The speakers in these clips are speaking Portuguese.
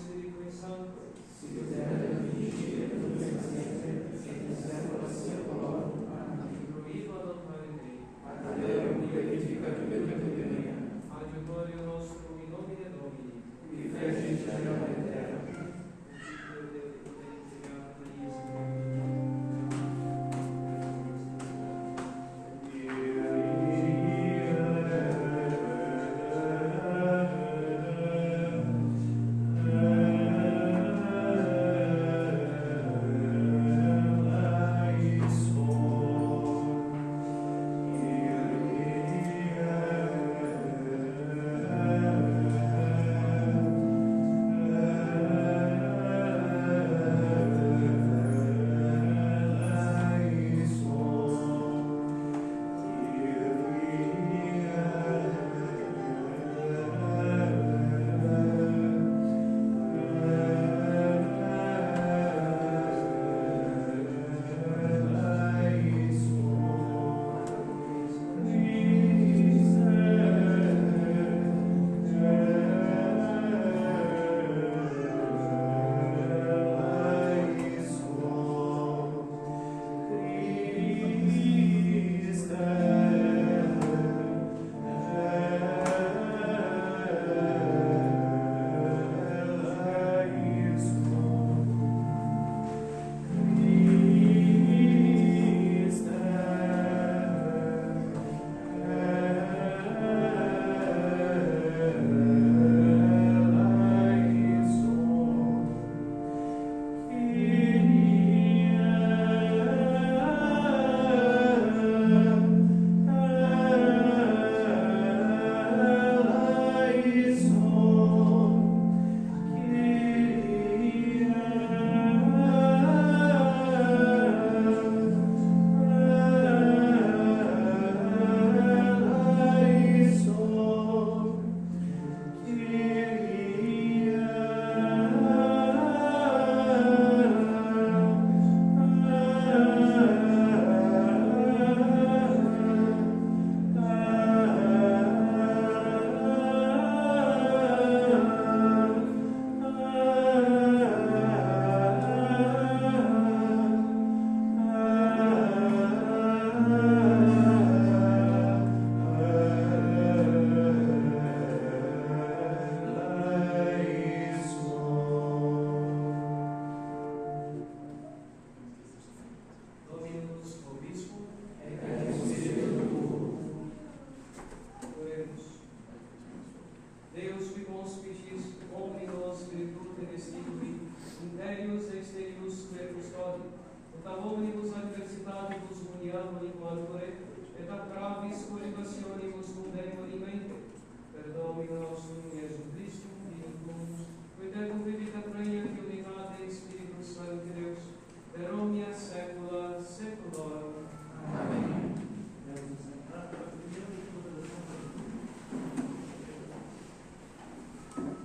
Espírito Santo, se quiser dirigir a tua paciência, se quiser pela sia palavra, proíba a notoriedade, a Deus me verifica que venha, adiutório nostro in nomine Domini, e fece a terra.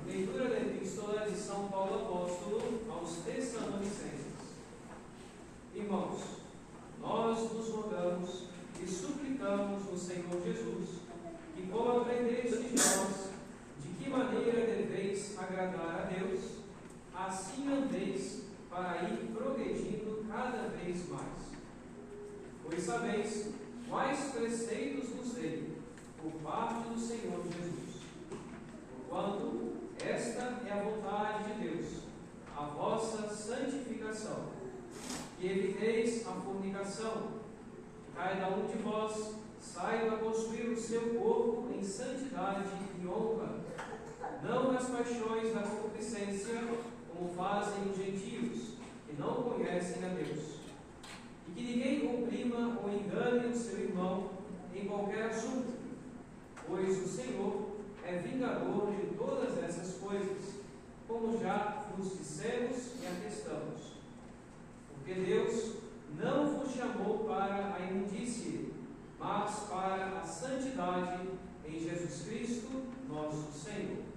Leitura da Epístola de São Paulo Apóstolo aos Tessalonicenses. Irmãos, nós nos rogamos e suplicamos no Senhor Jesus que, como aprendestes de nós, de que maneira deveis agradar a Deus, assim andeis para ir progredindo cada vez mais. Pois sabeis quais preceitos vos dei por parte do Senhor Jesus. Porquanto esta é a vontade de Deus, a vossa santificação, que eviteis a fornicação, que cada um de vós saiba possuir o seu corpo em santidade e honra, não nas paixões da concupiscência, como fazem os gentios, que não conhecem a Deus. E que ninguém comprima ou engane o seu irmão em qualquer assunto, pois o Senhor é vingador de todas essas coisas, como já vos dissemos e atestamos. Porque Deus não vos chamou para a imundície, mas para a santidade em Jesus Cristo, nosso Senhor.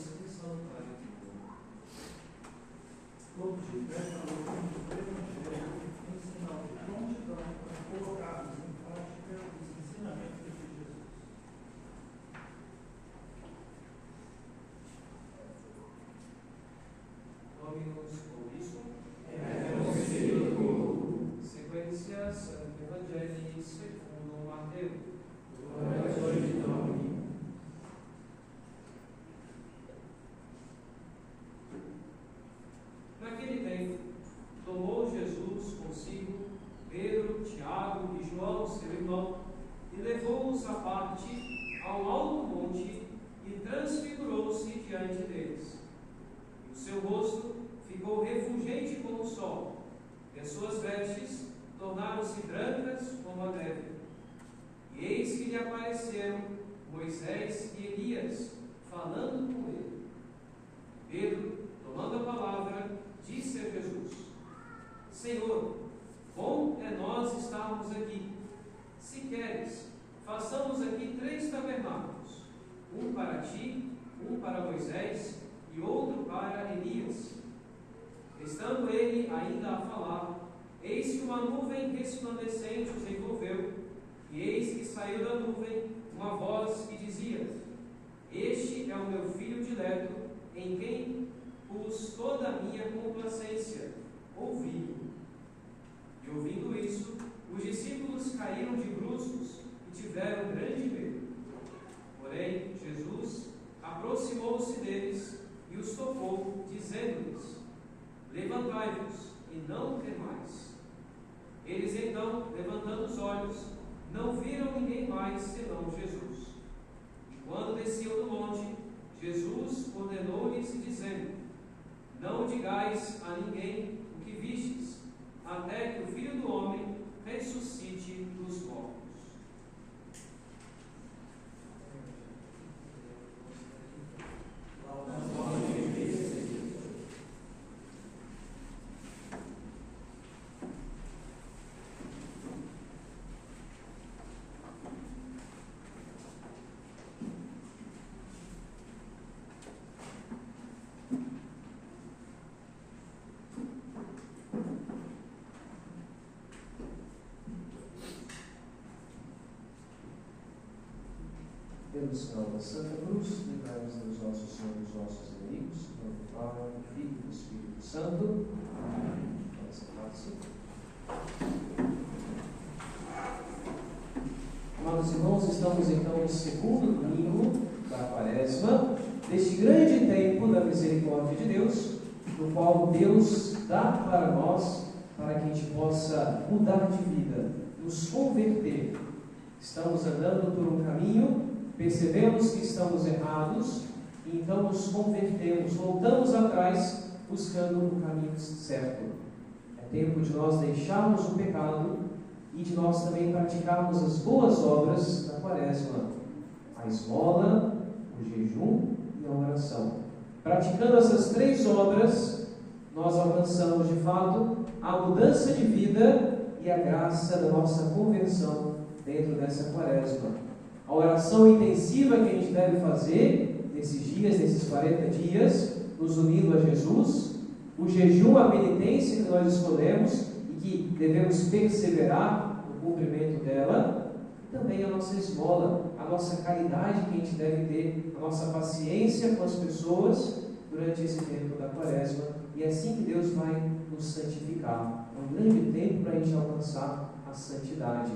e salutar em tudo. Todos de pé para o Evangelho, em sinal de prontidão para colocarmos em prática os ensinamentos de Jesus. Dominus Vobiscum. Espírito. Sequência Sancti Evangelii secundo Mateo. Glória a Deus, Domini. Naquele tempo, tomou Jesus consigo Pedro, Tiago e João, seu irmão, e levou-os à parte ao alto monte e transfigurou-se diante deles. E o seu rosto ficou refulgente como o sol, e as suas vestes tornaram-se brancas como a neve. E eis que lhe apareceram Moisés e Elias, falando com ele. Pedro, tomando a palavra, disse a Jesus: Senhor, bom é nós estarmos aqui. Se queres, façamos aqui 3 tabernáculos, um para ti, um para Moisés e outro para Elias. Estando ele ainda a falar, eis que uma nuvem resplandecente os envolveu, e eis que saiu da nuvem uma voz que dizia: Este é o meu filho dileto, em quem pus toda a minha complacência. Ouvi-o. E ouvindo isso, os discípulos caíram de bruços e tiveram grande medo. Porém, Jesus aproximou-se deles e os tocou, dizendo-lhes: Levantai-vos e não temais. Eles então, levantando os olhos, não viram ninguém mais senão Jesus. E quando desciam do monte, Jesus ordenou-lhes, dizendo: Não digais a ninguém o que vistes, até que o Filho do Homem ressuscite dos mortos. Pelo sinal da Santa Cruz, livrai-nos dos nossos Senhor dos nossos inimigos, em nome do Pai, do Filho e do Espírito Santo. Amém. Amados irmãos, estamos então no segundo domingo da Quaresma, deste grande tempo da misericórdia de Deus, no qual Deus dá para nós, para que a gente possa mudar de vida, nos converter. Estamos andando por um caminho, percebemos que estamos errados, e então nos convertemos, voltamos atrás, buscando o caminho certo. É tempo de nós deixarmos o pecado e de nós também praticarmos as boas obras da Quaresma, a esmola, o jejum e a oração. Praticando essas 3 obras, nós alcançamos de fato a mudança de vida e a graça da nossa conversão dentro dessa Quaresma. A oração intensiva que a gente deve fazer nesses dias, nesses 40 dias, nos unindo a Jesus, o jejum, a penitência que nós escolhemos e que devemos perseverar no cumprimento dela, e também a nossa esmola, a nossa caridade que a gente deve ter, a nossa paciência com as pessoas durante esse tempo da Quaresma, e é assim que Deus vai nos santificar. É um grande tempo para a gente alcançar a santidade.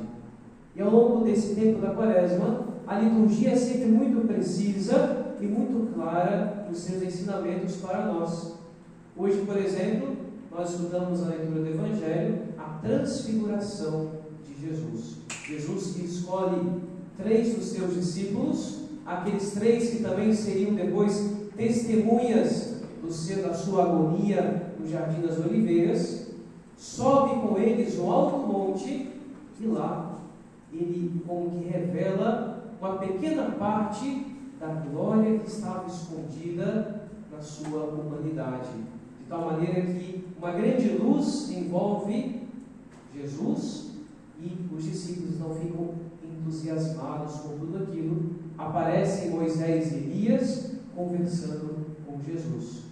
E ao longo desse tempo da Quaresma, a liturgia é sempre muito precisa e muito clara nos seus ensinamentos para nós. Hoje, por exemplo, nós estudamos na leitura do Evangelho a transfiguração de Jesus. Jesus que escolhe 3 dos seus discípulos, aqueles 3 que também seriam depois testemunhas da sua agonia no Jardim das Oliveiras, sobe com eles no alto monte e lá ele como que revela uma pequena parte da glória que estava escondida na sua humanidade. De tal maneira que uma grande luz envolve Jesus e os discípulos não ficam entusiasmados com tudo aquilo. Aparecem Moisés e Elias conversando com Jesus.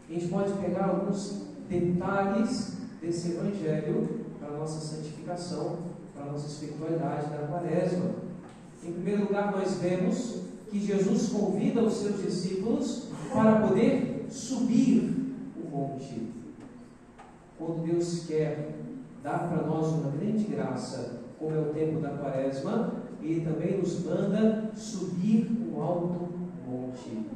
A gente pode pegar alguns detalhes desse Evangelho para a nossa santificação, para a nossa espiritualidade da Quaresma. Em primeiro lugar, nós vemos que Jesus convida os seus discípulos para poder subir o monte. Quando Deus quer dar para nós uma grande graça, como é o tempo da Quaresma, Ele também nos manda subir um alto monte.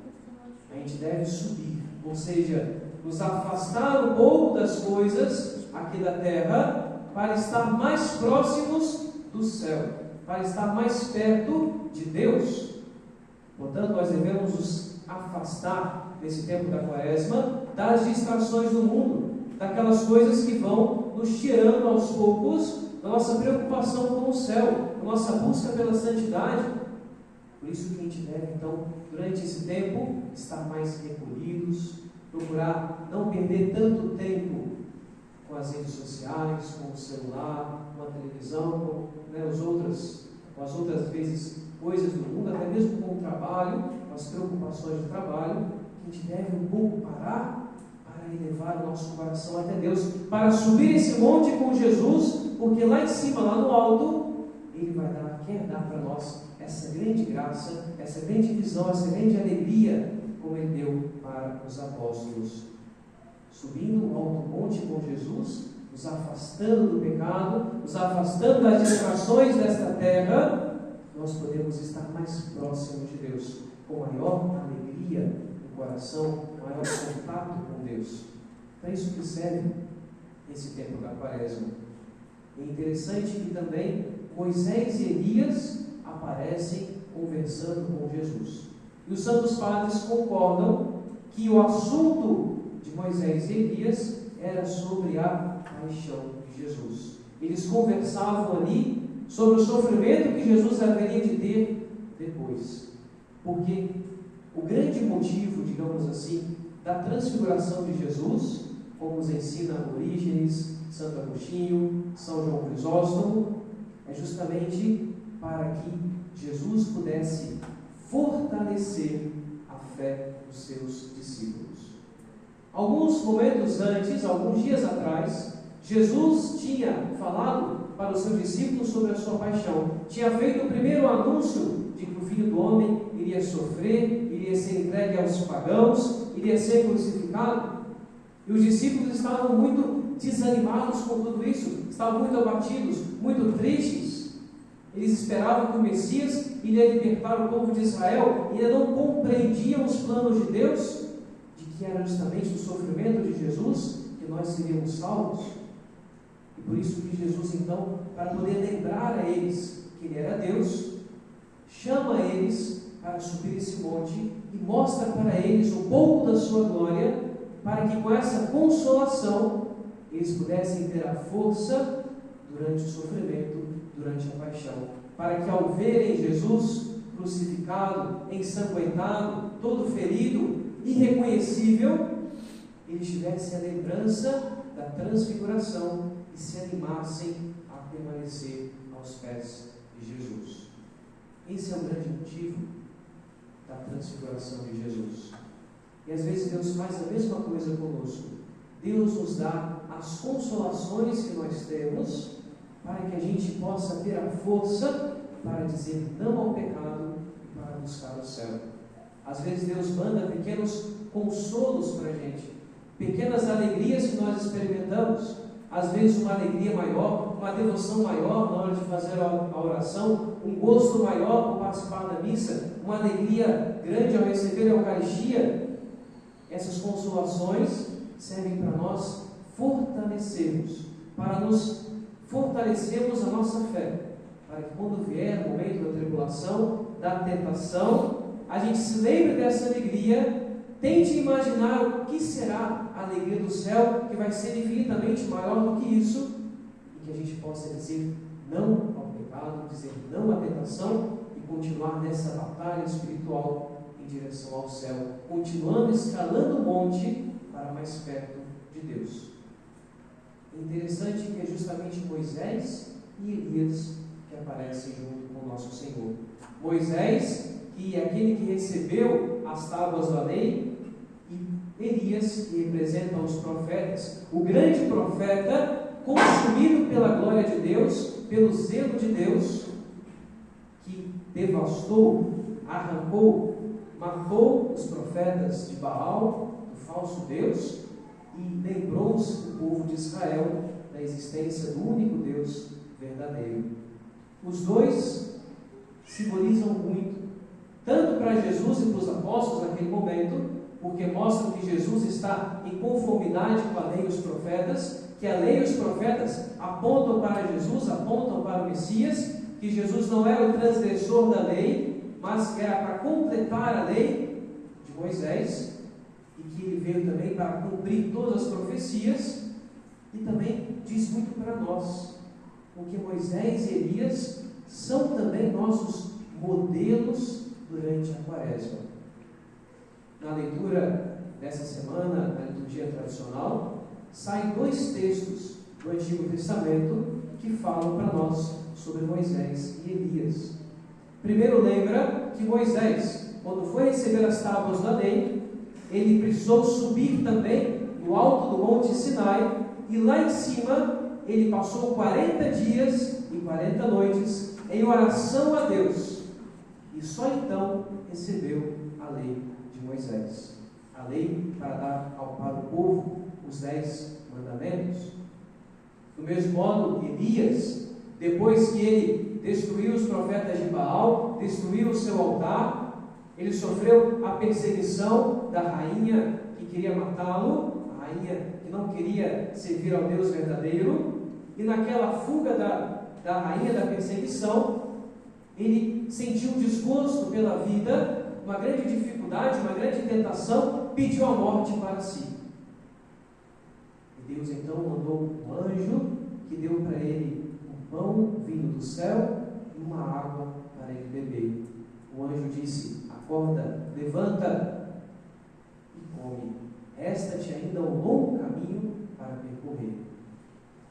A gente deve subir, ou seja, nos afastar um pouco das coisas aqui da terra, para estar mais próximos do céu, para estar mais perto de Deus. Portanto, nós devemos nos afastar nesse tempo da Quaresma das distrações do mundo, daquelas coisas que vão nos tirando aos poucos da nossa preocupação com o céu, da nossa busca pela santidade. Por isso que a gente deve, então, durante esse tempo, estar mais recolhidos, procurar não perder tanto tempo com as redes sociais, com o celular, com a televisão, com as outras vezes coisas do mundo, até mesmo com o trabalho, com as preocupações do trabalho. A gente deve um pouco parar para elevar o nosso coração até Deus, para subir esse monte com Jesus, porque lá em cima, lá no alto, Ele quer dar para nós essa grande graça, essa grande visão, essa grande alegria, como Ele deu para os apóstolos. Subindo o alto monte com Jesus, nos afastando do pecado, nos afastando das distrações desta terra, nós podemos estar mais próximos de Deus, com maior alegria no coração, maior contato com Deus. Então é isso que serve esse tempo da Quaresma. É interessante que também Moisés e Elias aparecem conversando com Jesus. E os santos padres concordam que o assunto de Moisés e Elias era sobre a paixão de Jesus. Eles conversavam ali sobre o sofrimento que Jesus haveria de ter depois. Porque o grande motivo, digamos assim, da transfiguração de Jesus, como nos ensina Orígenes, Santo Agostinho, São João Crisóstomo, é justamente para que Jesus pudesse fortalecer a fé dos seus discípulos. Alguns momentos antes, alguns dias atrás, Jesus tinha falado para os seus discípulos sobre a sua paixão. Tinha feito o primeiro anúncio de que o Filho do Homem iria sofrer, iria ser entregue aos pagãos, iria ser crucificado. E os discípulos estavam muito desanimados com tudo isso, estavam muito abatidos, muito tristes. Eles esperavam que o Messias iria libertar o povo de Israel e ainda não compreendiam os planos de Deus, de que era justamente o sofrimento de Jesus que nós seríamos salvos. E por isso que Jesus, então, para poder lembrar a eles que Ele era Deus, chama eles para subir esse monte e mostra para eles um pouco da sua glória, para que com essa consolação eles pudessem ter a força durante o sofrimento, durante a paixão, para que ao verem Jesus crucificado, ensanguentado, todo ferido, irreconhecível, eles tivessem a lembrança da transfiguração e se animassem a permanecer aos pés de Jesus. Esse é o grande motivo da transfiguração de Jesus. E às vezes Deus faz a mesma coisa conosco. Deus nos dá as consolações que nós temos para que a gente possa ter a força para dizer não ao pecado e para buscar o céu. Às vezes Deus manda pequenos consolos para a gente, pequenas alegrias que nós experimentamos. Às vezes uma alegria maior, uma devoção maior na hora de fazer a oração, um gosto maior por participar da missa, uma alegria grande ao receber a Eucaristia. Essas consolações servem para nós fortalecermos, para nos fortalecermos a nossa fé, para que quando vier o momento da tribulação, da tentação, a gente se lembre dessa alegria, tente imaginar o que será a alegria do céu, que vai ser infinitamente maior do que isso, e que a gente possa dizer não ao pecado, dizer não à tentação e continuar nessa batalha espiritual em direção ao céu, continuando escalando o monte para mais perto de Deus. É interessante que é justamente Moisés e Elias que aparecem junto com o nosso Senhor. Moisés, que é aquele que recebeu as tábuas da lei, Elias, que representa os profetas, o grande profeta, consumido pela glória de Deus, pelo zelo de Deus, que devastou, arrancou, matou os profetas de Baal, do falso Deus, e lembrou-se do povo de Israel da existência do único Deus verdadeiro. Os dois simbolizam muito, tanto para Jesus e para os apóstolos naquele momento, porque mostram que Jesus está em conformidade com a lei e os profetas, que a lei e os profetas apontam para Jesus, apontam para o Messias, que Jesus não era o transgressor da lei, mas era para completar a lei de Moisés, e que ele veio também para cumprir todas as profecias, e também diz muito para nós, porque Moisés e Elias são também nossos modelos durante a Quaresma. Na leitura dessa semana, na liturgia tradicional, saem 2 textos do Antigo Testamento que falam para nós sobre Moisés e Elias. Primeiro, lembra que Moisés, quando foi receber as tábuas da lei, ele precisou subir também no alto do Monte Sinai, e lá em cima ele passou 40 dias e 40 noites em oração a Deus, e só então recebeu a lei de Moisés, a lei para dar para o povo os 10 mandamentos. Do mesmo modo, Elias, depois que ele destruiu os profetas de Baal, destruiu o seu altar, ele sofreu a perseguição da rainha que queria matá-lo, a rainha que não queria servir ao Deus verdadeiro, e naquela fuga da rainha da perseguição, ele sentiu um desgosto pela vida, uma grande dificuldade, uma grande tentação, pediu a morte para si. E Deus então mandou um anjo que deu para ele um pão vindo do céu e uma água para ele beber. O anjo disse: acorda, levanta e come. Resta-te ainda um longo caminho para percorrer.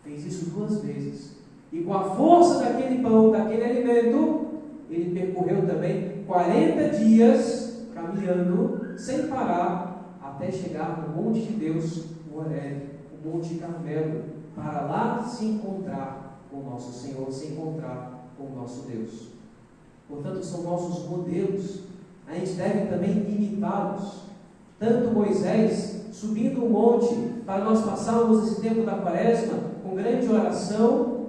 Fez isso 2 vezes. E com a força daquele pão, daquele alimento, ele percorreu também 40 dias caminhando, sem parar, até chegar no monte de Deus, o Horebe, o Monte Carmelo, para lá se encontrar com o nosso Senhor, se encontrar com o nosso Deus. Portanto, são nossos modelos. A gente deve também imitá-los. Tanto Moisés subindo o monte para nós passarmos esse tempo da Quaresma com grande oração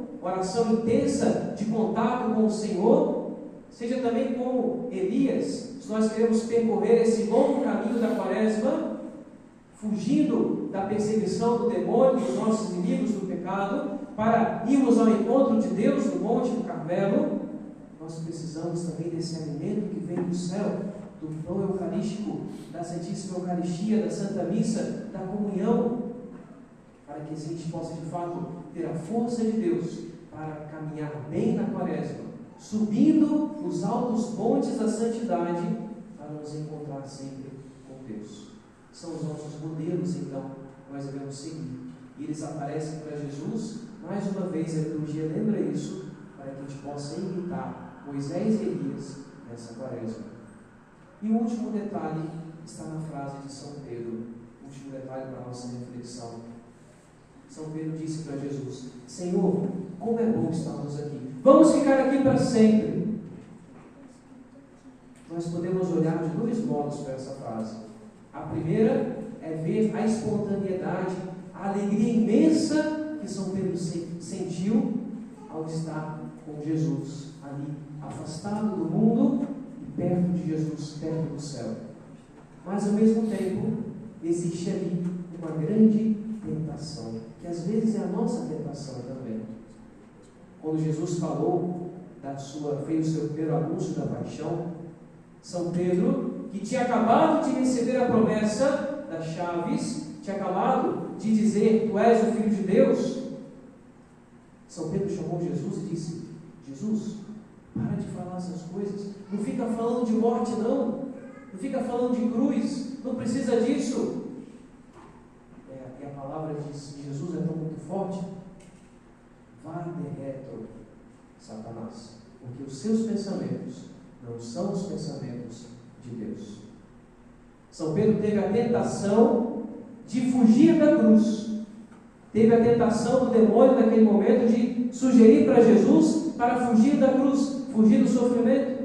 intensa de contato com o Senhor, seja também como Elias, se nós queremos percorrer esse longo caminho da Quaresma, fugindo da perseguição do demônio, dos nossos inimigos do pecado, para irmos ao encontro de Deus no Monte do Carmelo, nós precisamos também desse alimento que vem do céu, do pão eucarístico, da Santíssima Eucaristia, da Santa Missa, da comunhão, para que a gente possa de fato ter a força de Deus para caminhar bem na Quaresma, subindo os altos montes da santidade, para nos encontrar sempre com Deus. São os nossos modelos, então, que nós devemos seguir. E eles aparecem para Jesus, mais uma vez a liturgia lembra isso, para que a gente possa imitar Moisés e Elias nessa Quaresma. E o último detalhe está na frase de São Pedro, o último detalhe para a nossa reflexão. São Pedro disse para Jesus: Senhor, como é bom estarmos aqui. Vamos ficar aqui para sempre. Nós podemos olhar de 2 modos para essa frase. A primeira é ver a espontaneidade, a alegria imensa que São Pedro sentiu ao estar com Jesus ali, afastado do mundo e perto de Jesus, perto do céu. Mas ao mesmo tempo existe ali uma grande tentação, que às vezes é a nossa tentação também. Quando Jesus falou fez o seu primeiro anúncio da paixão, São Pedro, que tinha acabado de receber a promessa das chaves, tinha acabado de dizer: tu és o Filho de Deus. São Pedro chamou Jesus e disse: Jesus, para de falar essas coisas, não fica falando de morte não fica falando de cruz, não precisa disso. E a palavra de Jesus é tão muito forte: vai de reto, Satanás, porque os seus pensamentos não são os pensamentos de Deus. São Pedro teve a tentação de fugir da cruz. Teve a tentação do demônio naquele momento de sugerir para Jesus para fugir da cruz, fugir do sofrimento.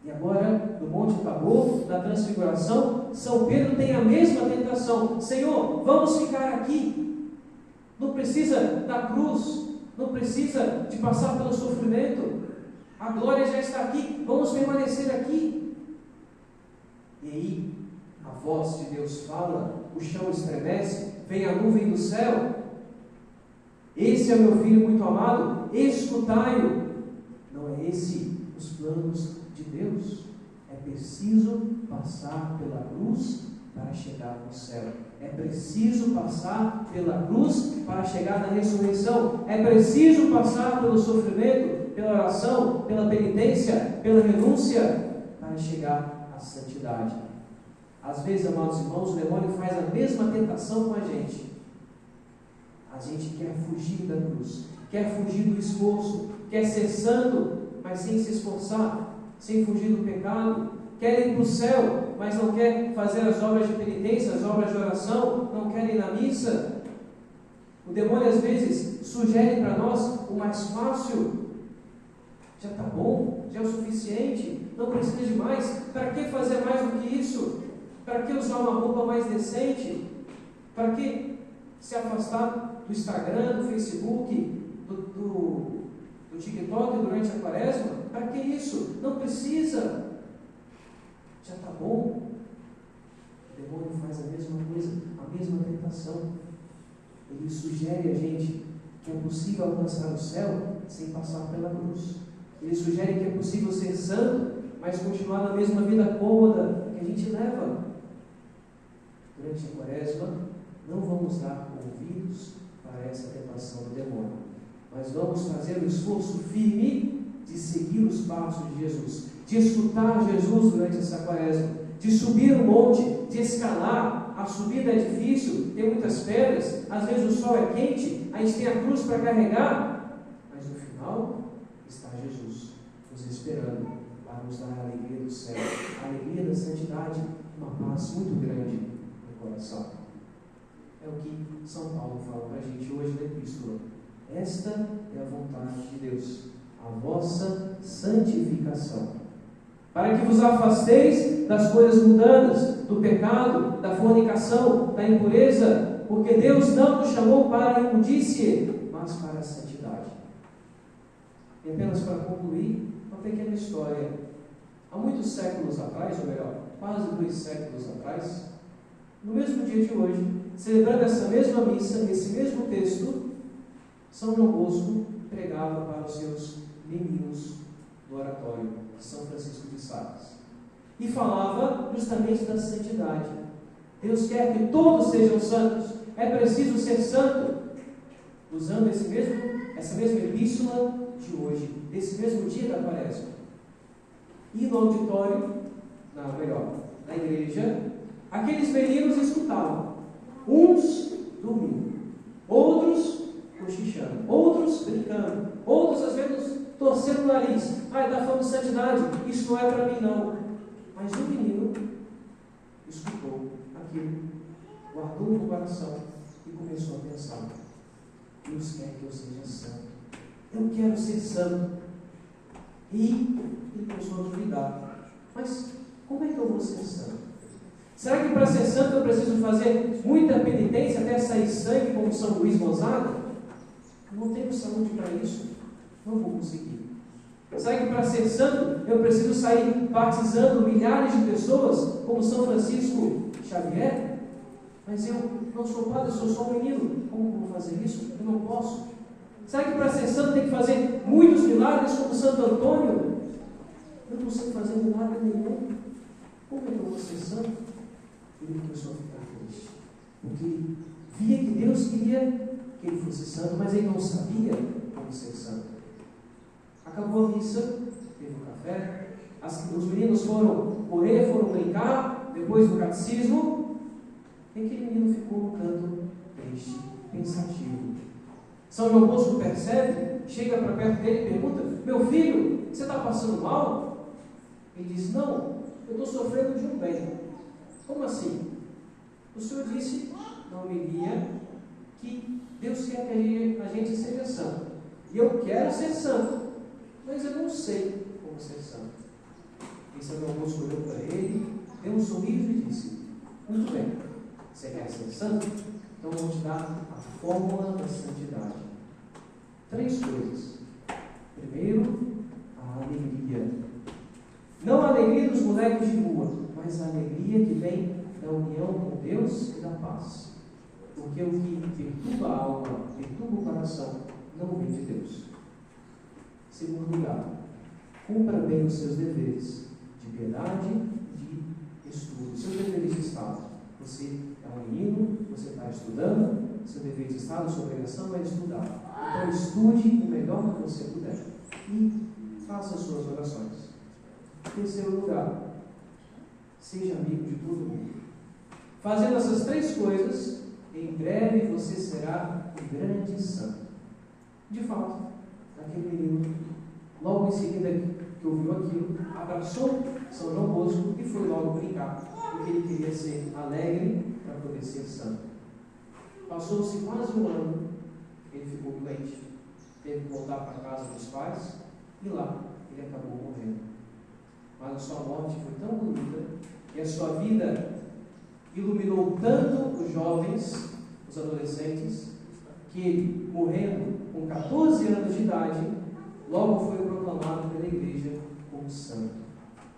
E agora, no Monte Tabor, na Transfiguração, São Pedro tem a mesma tentação. Senhor, vamos ficar aqui. Não precisa da cruz, não precisa de passar pelo sofrimento. A glória já está aqui, vamos permanecer aqui. E aí, a voz de Deus fala, o chão estremece, vem a nuvem do céu. Esse é o meu filho muito amado, escutai-o. Não é esse os planos de Deus? É preciso passar pela cruz para chegar no céu. É preciso passar pela cruz para chegar na ressurreição. É preciso passar pelo sofrimento, pela oração, pela penitência, pela renúncia, para chegar à santidade. Às vezes, amados irmãos, o demônio faz a mesma tentação com a gente. A gente quer fugir da cruz, quer fugir do esforço, quer ser santo, mas sem se esforçar, sem fugir do pecado, quer ir para o céu, mas não quer fazer as obras de penitência, as obras de oração, não quer ir na missa. O demônio às vezes sugere para nós o mais fácil. Já está bom, já é o suficiente, não precisa de mais. Para que fazer mais do que isso? Para que usar uma roupa mais decente? Para que se afastar do Instagram, do Facebook, do TikTok durante a quaresma? Para que isso? Não precisa. Já está bom. O demônio faz a mesma coisa, a mesma tentação. Ele sugere a gente que é possível alcançar o céu sem passar pela cruz. Ele sugere que é possível ser santo, mas continuar na mesma vida cômoda que a gente leva. Durante a quaresma, não vamos dar ouvidos para essa tentação do demônio, mas vamos fazer o esforço firme de seguir os passos de Jesus, de escutar Jesus durante essa quaresma, de subir o monte, de escalar. A subida é difícil, tem muitas pedras, às vezes o sol é quente, a gente tem a cruz para carregar, mas no final está Jesus nos esperando para nos dar a alegria do céu, a alegria da santidade, uma paz muito grande no coração. É o que São Paulo fala para a gente hoje na Epístola. Esta é a vontade de Deus, a vossa santificação, para que vos afasteis das coisas mundanas, do pecado, da fornicação, da impureza, porque Deus não nos chamou para a imundície, mas para a santidade. E apenas para concluir, uma pequena história. Há muitos séculos atrás, ou melhor, quase 2 séculos atrás, no mesmo dia de hoje, celebrando essa mesma missa, esse mesmo texto, São João Bosco pregava para os seus meninos do oratório de São Francisco de Sales. E falava justamente da santidade. Deus quer que todos sejam santos. É preciso ser santo. Usando essa mesma epístola de hoje, desse mesmo dia da quaresma. E no auditório, na igreja, aqueles meninos escutavam. Uns dormindo, outros cochichando, outros brincando, outros às vezes torcendo o nariz. Está falando de santidade, isso não é para mim não. Mas o menino escutou aquilo, guardou no coração e começou a pensar: Deus quer que eu seja santo, eu quero ser santo. E ele começou a duvidar: mas como é que eu vou ser santo? Será que para ser santo eu preciso fazer muita penitência até sair sangue como São Luís Gonzaga? Eu não tenho saúde para isso, não vou conseguir. Será que para ser santo eu preciso sair batizando milhares de pessoas como São Francisco Xavier? Mas eu não sou padre, eu sou só um menino, como vou fazer isso? Eu não posso. Será que para ser santo tem que fazer muitos milagres como Santo Antônio? Eu não consigo fazer milagre nenhum. Como é que eu vou ser santo? Ele começou a ficar triste, porque via que Deus queria que ele fosse santo, mas ele não sabia como ser santo. Acabou a missa, teve um café, os meninos foram correr, foram brincar, depois do catecismo, e aquele menino ficou no canto triste, pensativo. São João Bosco percebe, chega para perto dele e pergunta: meu filho, você está passando mal? Ele diz: não, eu estou sofrendo de um bem. Como assim? O Senhor disse na homilia que Deus quer que a gente seja santo. E eu quero ser santo, mas eu não sei como ser santo. E São João Bosco olhou para ele, deu um sorriso e disse: muito bem, você quer ser santo? Então eu vou te dar a fórmula da santidade. 3 coisas. Primeiro, a alegria. Não a alegria dos moleques de rua, mas a alegria que vem da união com Deus e da paz. Porque o que perturba a alma, perturba o coração, não vem de Deus. Segundo lugar, cumpra bem os seus deveres de piedade e de estudo. Seus deveres de Estado. Você é um menino, você está estudando, seu dever de Estado, sua obrigação é estudar. Então estude o melhor que você puder e faça as suas orações. Terceiro lugar, seja amigo de todo mundo. Fazendo essas 3 coisas, em breve você será um grande santo. De fato, aquele menino, logo em seguida que ouviu aquilo, abraçou São João Bosco e foi logo brincar, porque ele queria ser alegre para poder ser santo. Passou-se quase um ano, ele ficou doente, teve que voltar para a casa dos pais e lá ele acabou morrendo. Mas a sua morte foi tão bonita e a sua vida iluminou tanto os jovens, os adolescentes, que ele, morrendo com 14 anos de idade, logo foi proclamado pela igreja como santo.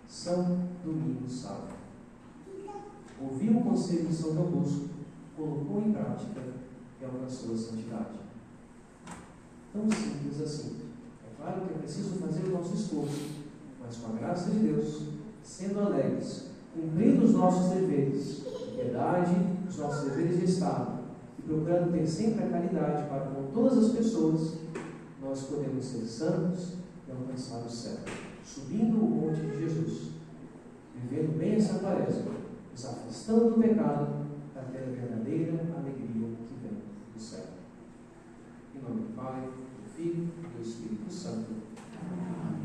São Domingos Sábio. Ouviu o conselho de São João Bosco, colocou em prática e alcançou a santidade. Tão simples assim. É claro que é preciso fazer o nosso esforço, mas com a graça de Deus, sendo alegres, cumprindo os nossos deveres de piedade, os nossos deveres de Estado, e procurando ter sempre a caridade para com todas as pessoas, nós podemos ser santos e alcançar o céu, subindo o monte de Jesus, vivendo bem essa quaresma, nos afastando do pecado, para ter a verdadeira alegria que vem do céu. Em nome do Pai, do Filho e do Espírito Santo. Amém.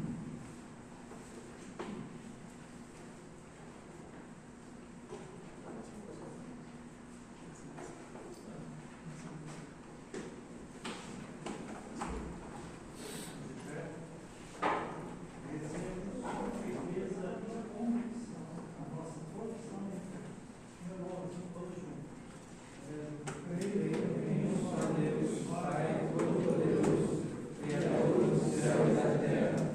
Deus, Pai Todo-Poderoso, Criador do céu e da terra,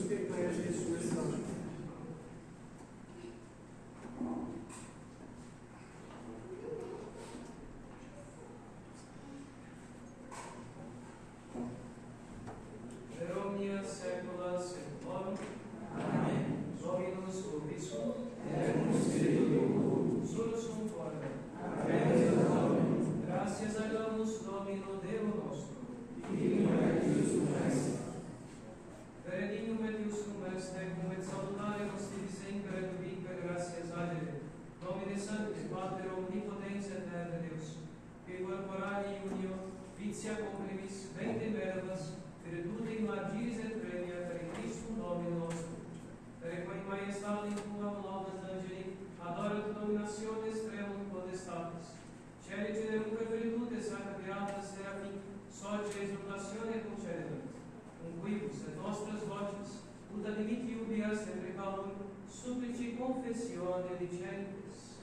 Jesus que conhece a ressurreição. Omnia saecula saeculorum. Amém. Dominus vobiscum. Et spiritu sursum fora. Amém. Gracias a Deus, Domino Deus nostro. Veredinum et iustum est, cum et salutare nostri sempre et vive gratias adere. Domine Sancte, Pater omnipotens et eterna Deus, qui corporali unio, vitia comprimis, vente verbas, virtute in margiris et premia per Christum Domino nostro. Per quae maestatem tuam laudas angeli, adorat dominationes tremum potestatis. Celi generumque virtutes sacra beatas serafim, soce exultatione concedent. Unquibus et nostras voces, ut ad dimitti ubias et precalum, supplici confessione dicentes.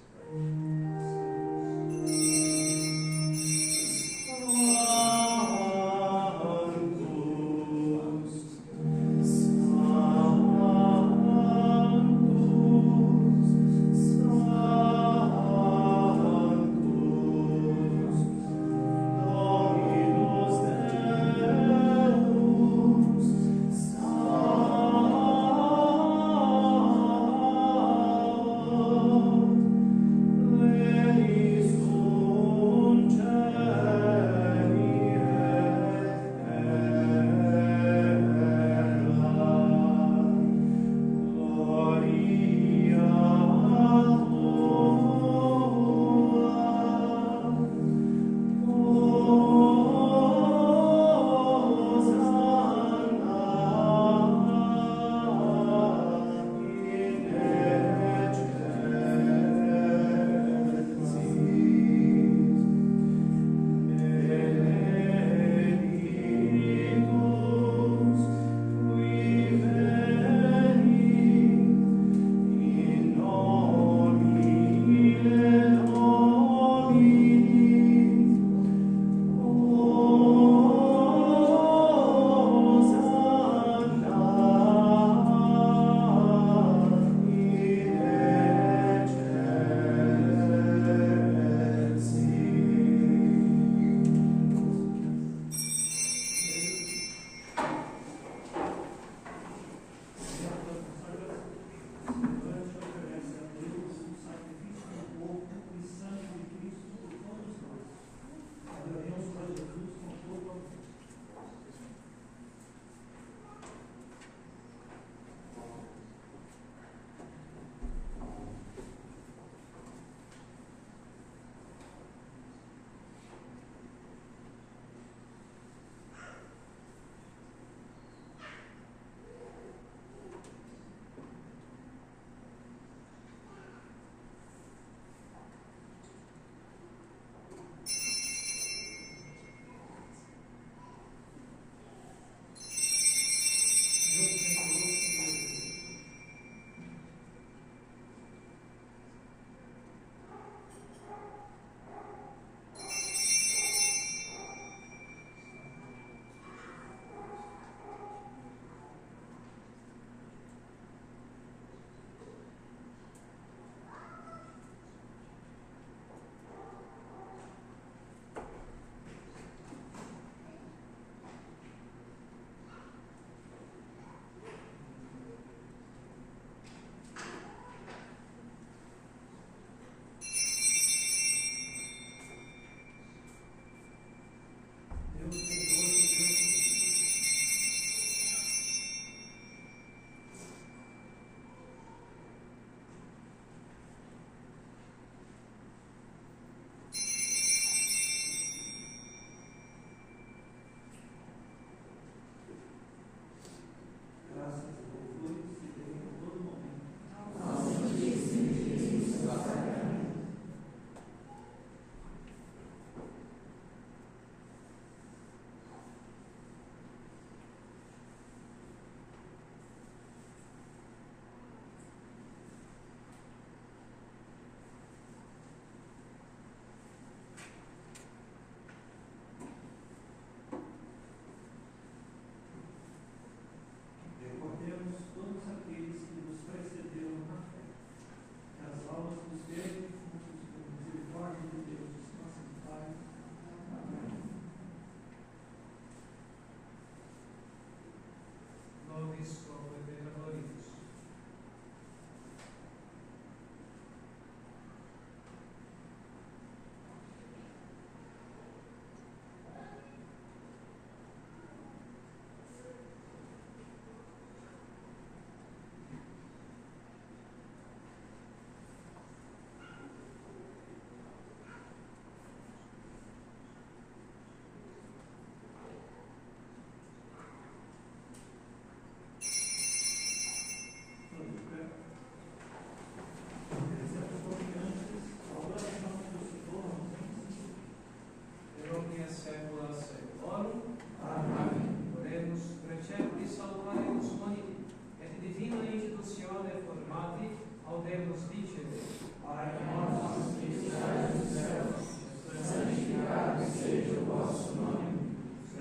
nos dicere: Pai nosso que estais nos céus, santificado seja o vosso nome.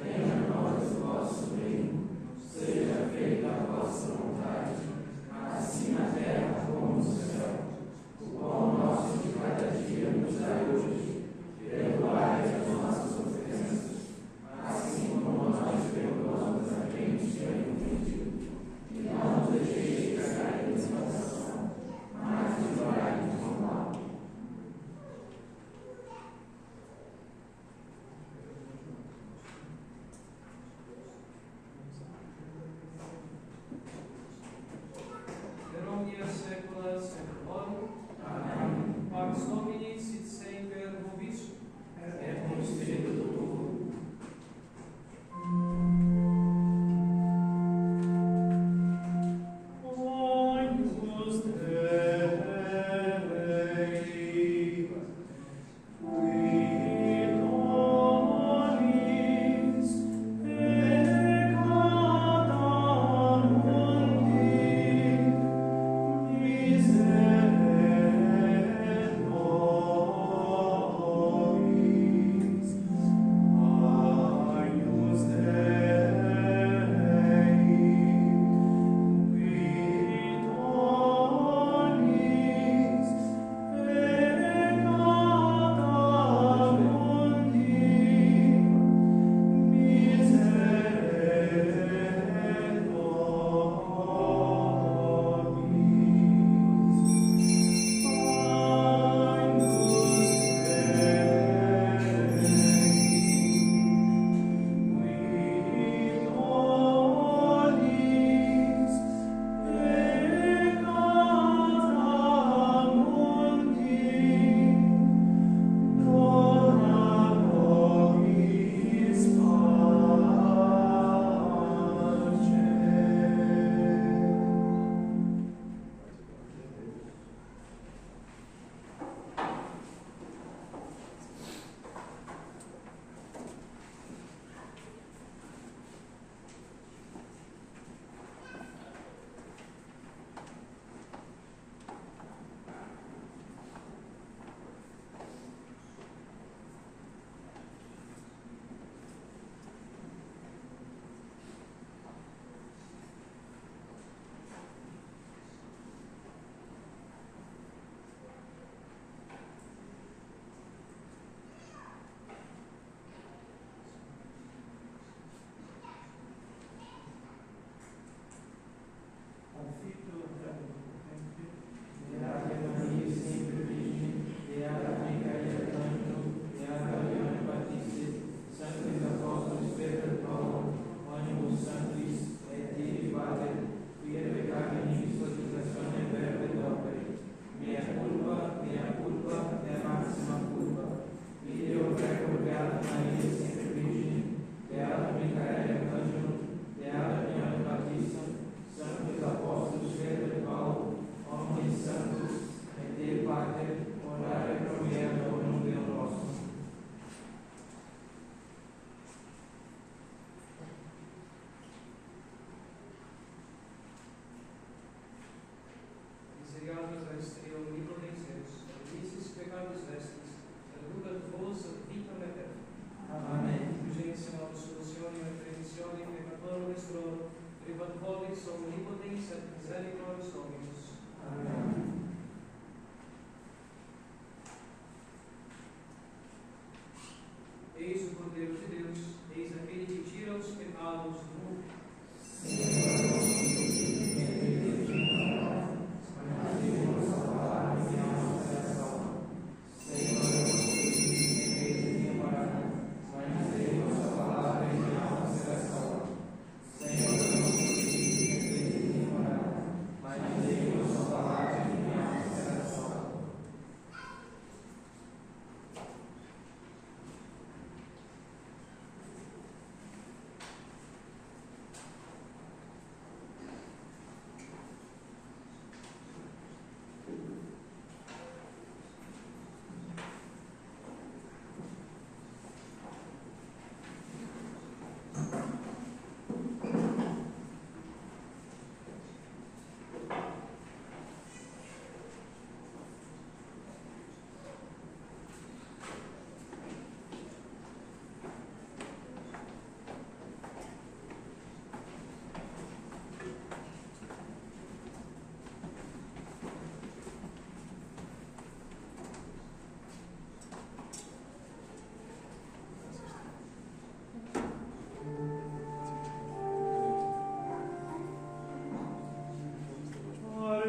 Venha a nós o vosso reino. Seja feita a vossa vontade, assim na terra como no céu. O pão nosso de cada dia nos dai hoje. Perdoai as nossas ofensas, assim como nós perdoamos a quem nos tem ofendido. E não nos deixeis cair em tentação, mas livrai-nos do mal.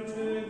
Arce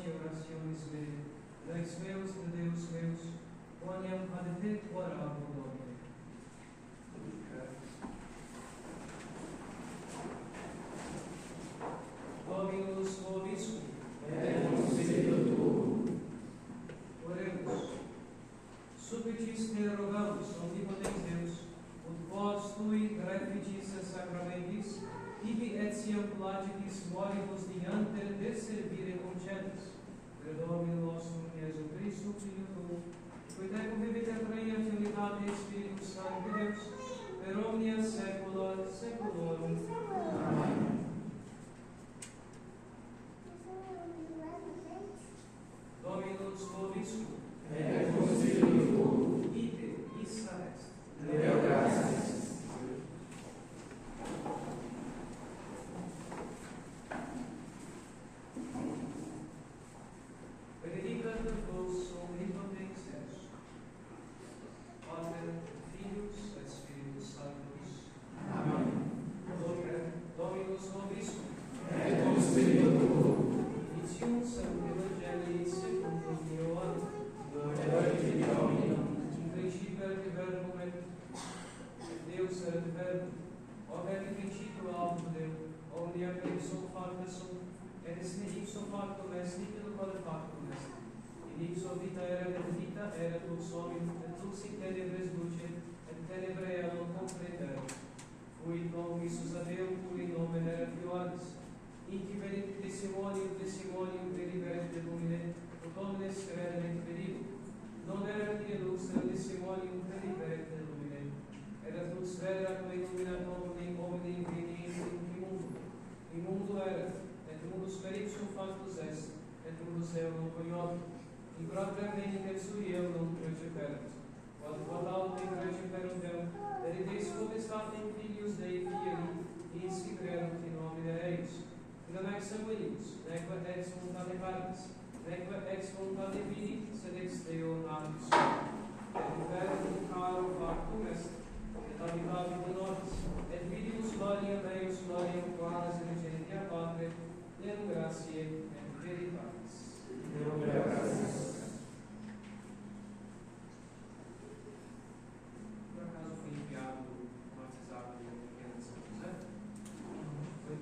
voce orationis mea, lex meus de Deus meus, quoniam adepet orabo Domine. Dominus vobiscum. Et cum spiritu tuo. Oremos. Suplicis te rogamos, omnipotens Deus, ut quos tui reficis sacramentis, ibi etiam placitis moribus dianter de servire concedes. Per Domino nostrum Iesu Christum, Filio tuo, qui tecum vivit et reiat in unitate Spiritus Sancti Deus, per omnia saecula saeculorum. Amen. Dominus vobiscum. Et cum spiritu tuo. Ite issa est. Deo gratias. Benedicat vos omnipotens Deus, Pater, Filius et Spiritus Sanctus. Amen. Dominus vobiscum. Et cum spiritu tuo. Initium Sancti Evangelii secundum Ioannem. Gloria Dei Domini. In principio erat in verbum et Deus erat in verbum. Hoc erat in principio autem Deo, omnia per ipsum facta sunt, et in ipsum factum est, nihil quod factum est. In ipsum vita erat et vita erat lux hominum, et lux in tenebres lucet, et tenebrae non comprehenderum. Fuit nomis ad Deum, cui nomen erat Ioannis. Inci venit Simonium deliberet de Domine, ut omnes credent venido. Non erat ie lux de Simonium deliberet de Domine. Erat lux vera quae illuminat omni venienti in mundo. In mundo erat, et mundus per ipsum factus est, et mundus eo non coniotum. In propria venit et sui eo non preceperat. Quod autem preceperum Deum, erideis potestatem Filius Dei Filii, inscriberunt in nomine eius. Non ex sanguinis, neque ex voluntate partis, neque ex voluntate vidi, sed ex Deo natus. Et verbum caro factum est, et habitabit in nobis, et vidimus gloriam eius gloriam qualis regenitia Patre, in gratiae et veritatis. Deo gratias. Por acaso fui enviado um WhatsApp de uma pequena de São José? Foi?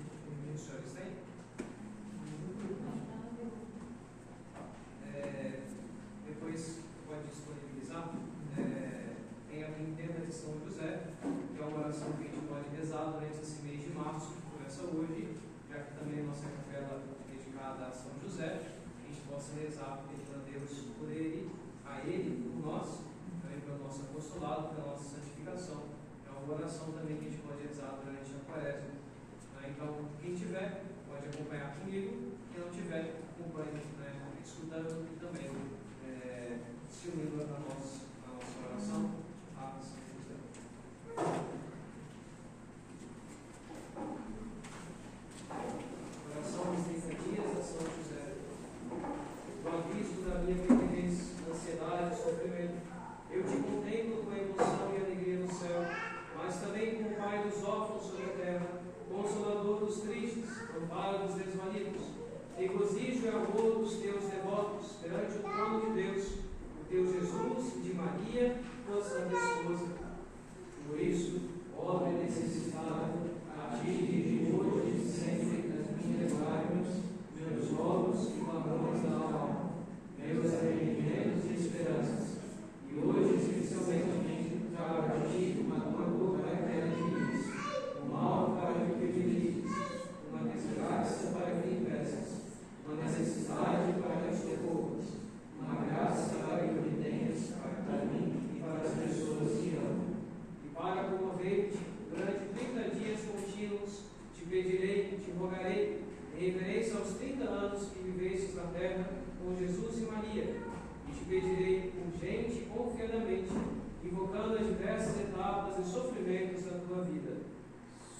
Os senhores têm? Depois pode disponibilizar. Tem a vintena de São José, que é uma oração que a gente pode rezar durante esse mês de março, que começa hoje, já que também a nossa capela é dedicada a São José, a gente possa rezar pedindo a Deus por ele, a ele, por nós, também pelo nosso apostolado, pela nossa santificação. É uma oração também que a gente pode rezar durante a quaresma. Então, quem tiver, pode acompanhar comigo, quem não tiver, acompanhe, escutando e também se unindo a nossa oração a São José. Oração dos 30 dias a São José. No aviso da minha pequenez, ansiedade, sofrimento, eu te contemplo com emoção e alegria no céu, mas também como Pai dos órfãos sobre a terra, Consolador dos tristes, amparo dos desvalidos, regozijo e amor dos teus devotos perante o trono de Deus, o teu Jesus e de Maria, tua santa esposa. Por isso, pobre necessitado, a ti dirijo hoje e sempre as minhas lágrimas, meus rogos e clamores da alma, meus arrependimentos e esperanças. E hoje, especialmente, trago a ti uma dor para que ela divides, o mal para que o divides, uma desgraça para que impeças, uma necessidade para que as socorras, uma graça para que obtenhas para mim e para as pessoas que amo. E para comover-te, durante 30 dias contínuos, te pedirei, te rogarei, em reverência aos 30 anos que vivestes na terra com Jesus e Maria, e te pedirei urgente e confiadamente, invocando as diversas etapas e sofrimentos da tua vida.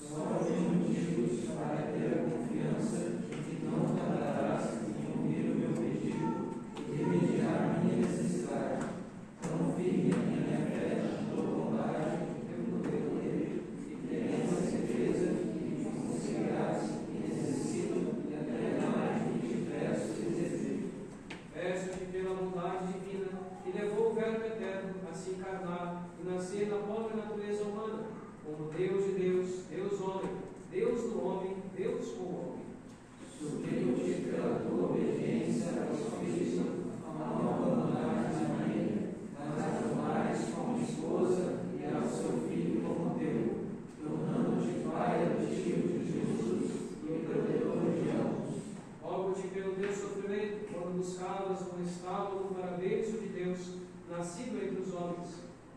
Só tenho motivos para ter a confiança de que não tardarás em ouvir o meu pedido e remediar a minha necessidade. Não fique a minha fé, a tua bondade, o teu poder nele, e tenha a certeza que me conseguirás e necessito e até mais que te peço e desejo. como Deus de Deus, Deus homem, Deus do homem, Deus com o homem. Suplico-te pela tua obediência ao Espírito, não abandonares a Maria, mas a tomares como esposa e ao seu filho como teu, tornando-te pai adotivo de Jesus e protetor de ambos. Rogo-te pelo teu sofrimento, quando buscavas um estábulo para berço de Deus, nascido entre os homens,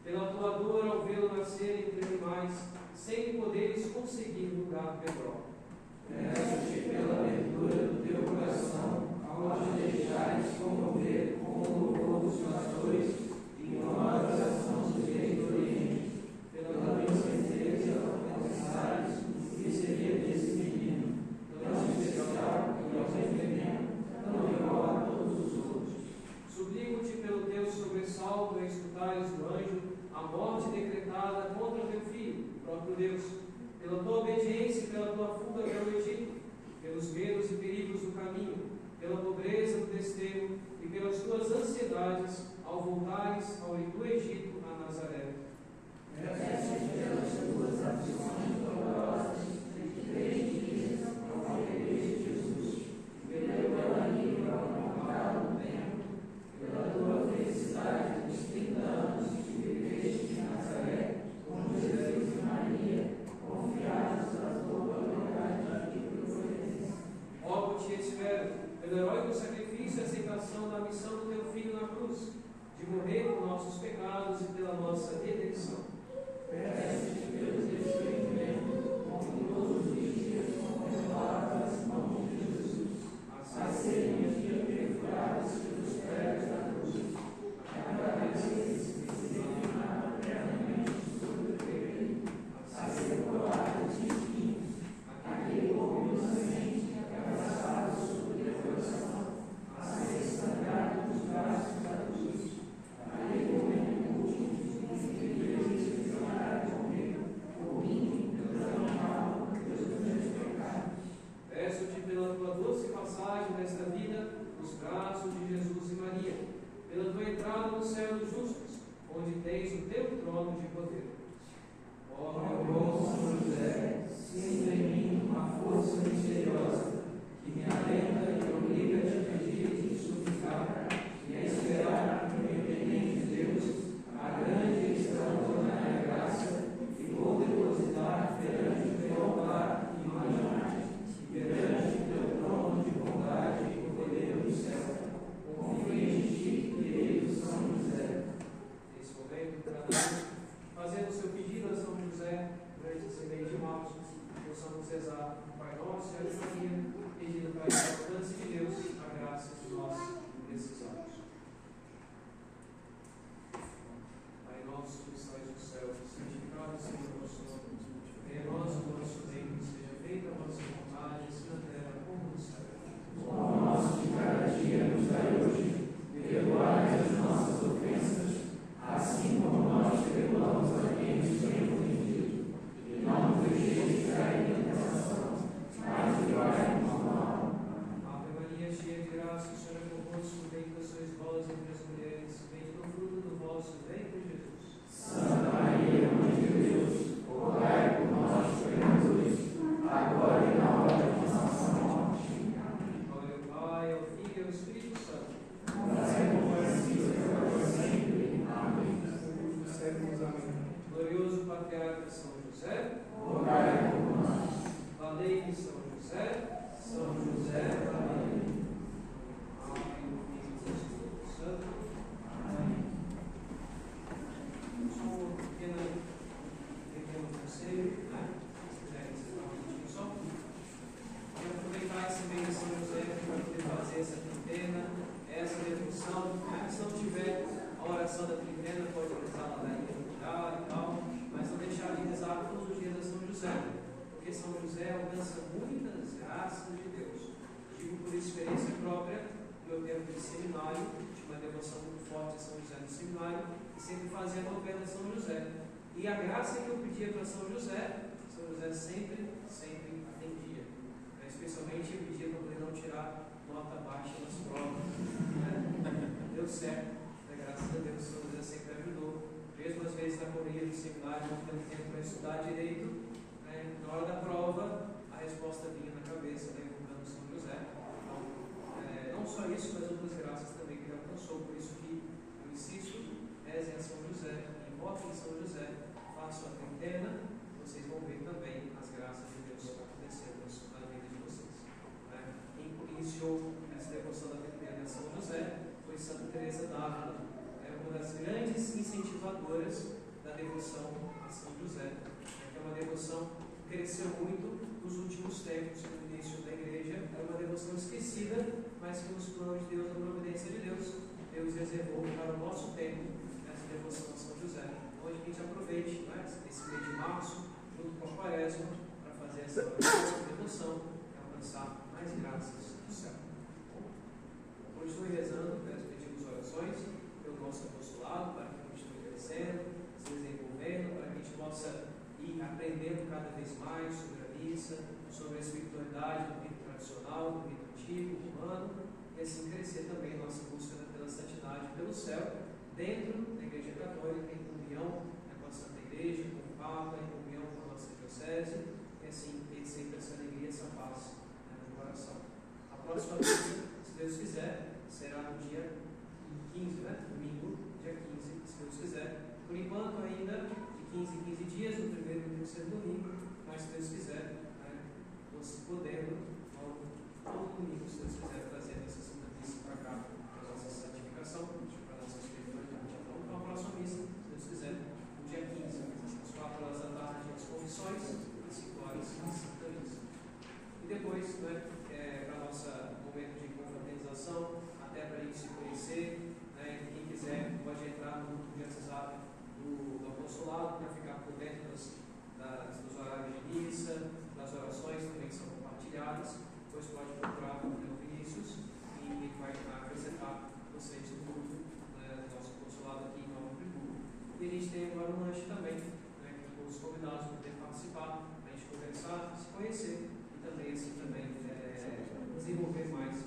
pela tua dor ao vê-lo nascer entre animais, sem poderes conseguir lugar melhor. Peço-te pela abertura do teu coração, ao te deixares comover com o louvor dos pastores e com a adoração dos reis do Oriente, pela tua certeza ao pensares que seria desse menino, tão especial e ao mesmo tempo tão igual a todos os outros. Suplico-te pelo teu sobressalto em escutares do anjo a morte decretada contra teu filho, próprio Deus, pela tua obediência e pela tua fuga pelo Egito, pelos medos e perigos do caminho, pela pobreza do desterro e pelas tuas ansiedades ao voltares do Egito a Nazaré. Peço-te pelas tuas aflições dolorosas e 3 dias ao de Jesus, pelo teu alívio ao mortal no tempo, pela tua felicidade dos 30 anos que viveste em Nazaré, com Jesus e Maria, confiados à tua bondade e providência. Rogo-te e espero, pelo heróico sacrifício e aceitação da missão do teu Filho na cruz, de morrer por nossos pecados e pela nossa redenção. Peço-te pelo desprendimento, com todos os dias contemplava as mãos de Jesus, a serem um dia perfuradas pelos pregos da cruz, agradeces que se reclinava eternamente sobre o peregrino, a ser coroado de espinhos, aquele corpo inocente abraçado sobre o teu coração, a ser estrangado nos braços da cruz, aquele momento último que deveres visionar comigo, por mim, pela minha alma, pelos meus pecados. Peço-te pela tua doce passagem nesta vida, nos braços de Jesus e Maria, pela tua entrada no céu dos justos, onde tens o teu trono de poder. Ó meu bom São José, sinto em mim uma força misteriosa que me alenta e obriga a te pedir e suplicar e a esperar no independente de Deus a grande e extraordinária graça que vou depositar perante o teu altar imaginante e perante o teu trono de bondade e poder do céu. Confio em ti, querido São José. Nesse momento, cada um, fazendo o seu pedido a São José, durante esse mês de março, possamos rezar o Pai Nosso e a Ave Maria, pedindo para a abundância de Deus a graça que nós precisamos. Pai nosso que estais no céu, santificado seja o vosso nome. Venha a nós o vosso reino, seja feita a vossa vontade, assim na terra como no céu. O pão nosso de cada dia nos dai hoje, perdoai as nossas ofensas, assim como nós perdoamos a quem nos tem ofendido. E não nos deixeis cair em tentação, mas livrai-nos do mal. Ave Maria, cheia de graça, o Senhor é convosco, bendita sois vós entre as mulheres, bendito o fruto do vosso ventre, Jesus. Santa Maria, Mãe de Deus, rogai por nós, pecadores, agora e na hora de nossa morte. Glória ao Pai, ao Filho e ao Espírito Santo. Glorioso Patriarca São José, Rogai por nós. valei-me São José, São José, valei. Pai, do Filho e do Espírito Santo. Amém. Só um pequeno conselho, né? Se quiser ensinar um pouquinho só. E aproveitar esse mês de São José para poder fazer essa trintena, essa devoção, né? Se não tiver a oração da trintena, pode rezar lá na e tal, mas não deixar de rezar todos os dias a São José, porque São José alcança muitas graças de Deus. Digo por experiência própria, no meu tempo de seminário, tinha uma devoção muito forte a São José no seminário, e sempre fazia a novena a São José. E a graça que eu pedia para São José sempre atendia. Especialmente eu pedia para poder não tirar nota baixa nas provas. Deu certo, graças a Deus, São José sempre ajudou. Mesmo às vezes na corrida do seminário, não tendo tempo para estudar direito, né, na hora da prova, a resposta vinha na cabeça, né, invocando São José. Então, não só isso, mas outras graças também que ele alcançou. Por isso que eu insisto, rezem a São José, invoquem São José, façam a trintena, vocês vão ver também as graças de Deus acontecendo na vida de vocês. Né? Quem iniciou essa devoção da trintena de São José foi Santa Teresa d'Ávila, uma das grandes incentivadoras da devoção a São José, que é uma devoção que cresceu muito nos últimos tempos, no início da igreja. É uma devoção esquecida, mas que nos planos de Deus, na providência de Deus, Deus reservou para o nosso tempo essa devoção a São José. Onde a gente aproveite, né, esse mês de março, junto com a Quaresma, para fazer essa devoção e alcançar mais graças do céu. Continue rezando, pedimos orações pelo nosso apostolado, para que a gente continue crescendo, se desenvolvendo, para que a gente possa ir aprendendo cada vez mais sobre a missa, sobre a espiritualidade do rito tradicional, do rito antigo, humano, e assim crescer também nossa busca pela santidade pelo céu, dentro da Igreja Católica, em comunhão com a Santa Igreja, com o Papa, em comunhão com a nossa diocese, e assim ter sempre essa alegria, essa paz, né, no coração. A próxima missa, se Deus quiser, será no dia 15, né? Domingo, dia 15, se Deus quiser. Por enquanto, ainda de 15 em 15 dias, no primeiro e no terceiro domingo, mas se Deus quiser, né, nós podendo, todo domingo, se Deus quiser, trazer essa Santa Missa para cá, para a nossa santificação, para a nossa espiritualidade. Então, a próxima missa, se Deus quiser, no dia 15, às 4 horas da tarde, as confissões, às 5 horas, a Santa Missa. E depois, né, para o nosso momento de confraternização, até para a gente se conhecer, né, quem quiser pode entrar no grupo de WhatsApp do apostolado para ficar por dentro dos horários de missa, das orações também que são compartilhadas. Depois pode procurar o Vinícius e ele vai acrescentar vocês no grupo, né, do nosso apostolado aqui em Nova Friburgo. E a gente tem agora um lanche também, né, que todos os convidados vão poder participar, a gente conversar, se conhecer e também assim também desenvolver mais